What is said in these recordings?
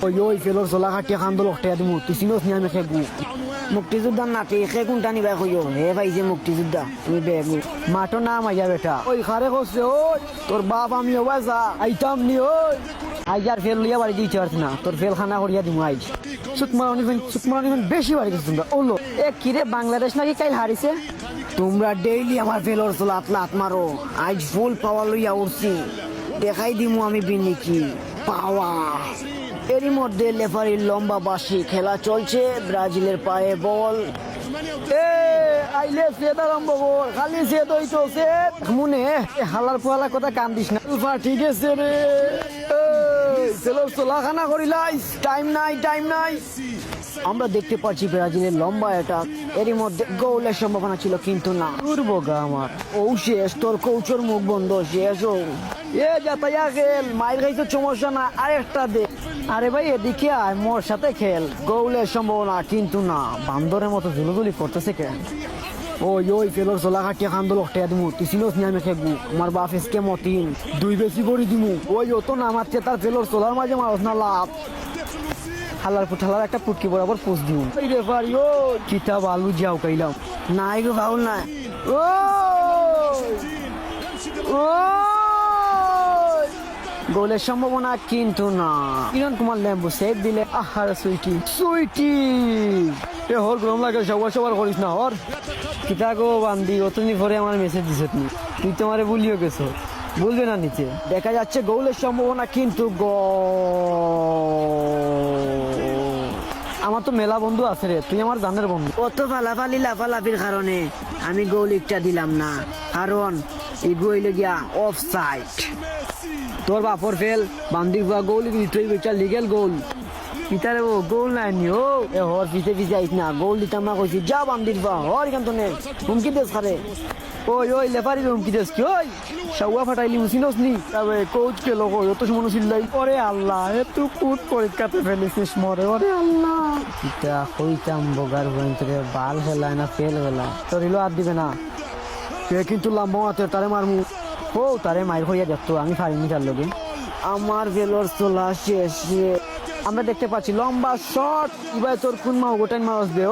ওই ফেলোর চোলা কাটিয়া খান্দল অষ্টাইয়া দিমু তুই চিনস নি আমি খেগু মুক্তিযোদ্ধার নাতি খে কোনটা নিবা কইও হে ভাই যে মুক্তিযোদ্ধা তুমি বেগু মাটো নাম আইয়া বেটা ওই খারে কইছে ওই তোর বাপ আমি ওবাজা আইতাম নি ওই আইয়ার ফেল লিয়া বাড়ি দিতে পারছ না তোর ফেল খানা করিয়া দিমু আইজ সুকমারানি বেশি বাড়ি গেছে তোমরা ওলো এ কিরে বাংলাদেশ নাকি কাইল হারিছে তোমরা ডেইলি আমার ফেলোর চোলা আতলাত মারো আইজ ফুল পাওয়ার লইয়া উঠছি দেখাই দিমু আমি বিনি কি পাওয়া এরই মধ্যে লেফারির লম্বা বাঁশি খেলা চলছে ব্রাজিলের পায়ে বল আইলে সেদ আরম্ভ কর খালি সেদ হইতো সেদ মনে হালার পোহালা কথা কান দিস না ঠিক আছে রে চলো চোলাখানা করিলাইস টাইম নাই আমরা দেখতে পাচ্ছি ব্রাজিলের লম্বা অ্যাটাক এরই মধ্যে গোলের সম্ভাবনা ছিল কিন্তু না দুর্ভোগা আমার ও শেষ তোর কৌচর মুখ বন্ধ শেষ ও এ যাতায়া খেল মাইর খাইছো সমস্যা না আরেকটা দে আরে ভাই এদিকে আয় মোর সাথে খেল গোলের সম্ভাবনা কিন্তু না বান্দরের মতো ঝুলুঝুলি করতেছে কেন ওই ফেলোর চোলা কাটিয়া খান্দল অষ্টাইয়া দিমু তুই চিনস নি আমি খেগু আমার বাপ এসকে মতিন দুই বেশি করে দিমু ওই ও তো নামাচ্ছে তার ফেলোর চোলার মাঝে মারস না লাভ হালার পুঠালার একটা পুটকি বরাবর পোষ দিউ এই রে ভাই ও কিতাব আলু যাও কাইলাম নাই গো ভাউল না ও গোলের সম্ভাবনা কিন্তু না কিরণ কুমার লেম্বু সেভ দিলে আহার সুইটি এ হর গরম লাগে সবার করিস না হর কিতা গো বান্দি অতনি পরে আমার মেসেজ দিছে তুই তোমারে ভুলিও গেছো বলবে না নিচে দেখা যাচ্ছে গোলের সম্ভাবনা কিন্তু আমার তো মেলা বন্ধু আছে রে তুই আমার জানের বন্ধু অত ফালাফালি লাফালাফির কারণে আমি গোল একটা দিলাম না কারণ এই গোল গিয়া অফ সাইড তোর বাপর ফেল বান্দির গোল তুই বেটা লিগেল গোল পিতারে ও গোল নাই নি ও এ হর পিছে আইস না গোল দিতাম না কইছি যা বান্দির বা হর কেন তো নে হুমকি দেস খারে ওই লেফারি হুমকি দেস কি ওই সাউয়া ফাটাইলি মুসিনস নি তবে কোচ কে লোক অত মনে চিল্লাই ওরে আল্লাহ এ তুই কুট পরীক্ষাতে ফেলিছিস মরে ওরে আল্লাহ এটা কইতাম বগার ভয়ন্তরে বাল ফেলায় না ফেল ফেলা তোর ইলো আর দিবে না কে কিন্তু লাম্বা হাতে তারে মারমু তারে মাইর হইয়া দেখতো আমি ফারিনি তার লগে আমার ভেলোর চোলা শেষ আমরা দেখতে পাচ্ছি লম্বা শট এবার তোর কোন মা গোটাই মারস দে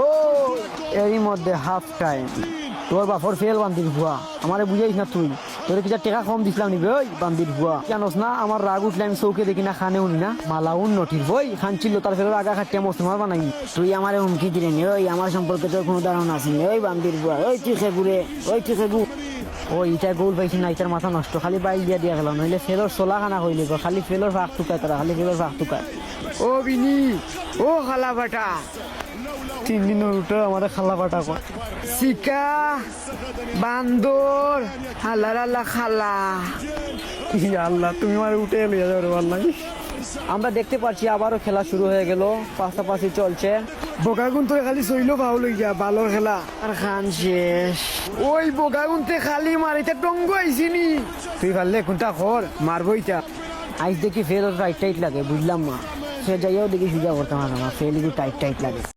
এরই মধ্যে হাফ টাইম তোর বাপর ফেল বান্দির ভুয়া আমারে বুঝাইস না তুই তোর কিছু টাকা কম দিছিলাম নিবে ওই বান্দির ভুয়া জানোস না আমার রাগ উঠলে আমি চৌকে দেখি না খানে উনি না মালা উন্নতির বই খানছিল তার ফের আগা খাটিয়া মুসলমান বানাই তুই আমারে হুমকি দিলে নি ওই আমার সম্পর্কে তোর কোনো ধারণা আছে ওই বান্দির ভুয়া ওই খেগু ইটা গোল পাইছি না ইটার মাথা নষ্ট খালি বাইল দিয়া গেল নইলে ফেলোর চোলা খানা কইলে খালি ফেলোর ফাঁক টুকায় তারা খালি ফেলোর ফাঁক টুকায় ও বিনি ও খালা বাটা 3 দিনের উঠে আমার খালা বাটা কর শিকা বান্দর আল্লাহ খালা আল্লাহ তুমি আমার উঠে এলে যাবে আল্লাহ আমরা দেখতে পাচ্ছি আবারও খেলা শুরু হয়ে গেল পাশাপাশি চলছে বোকাগুন তো খালি শৈল ভালো গিয়া ভালো খেলা আর খান শেষ ওই বোকাগুনতে খালি মারিতে টঙ্গ আইসিনি তুই পারলে কোনটা খর মারবইটা আইস দেখি ফের রাইট টাইট লাগে বুঝলাম না সে যাইয়াও দেখি সুজা করতাম আমার ফের টাইট লাগে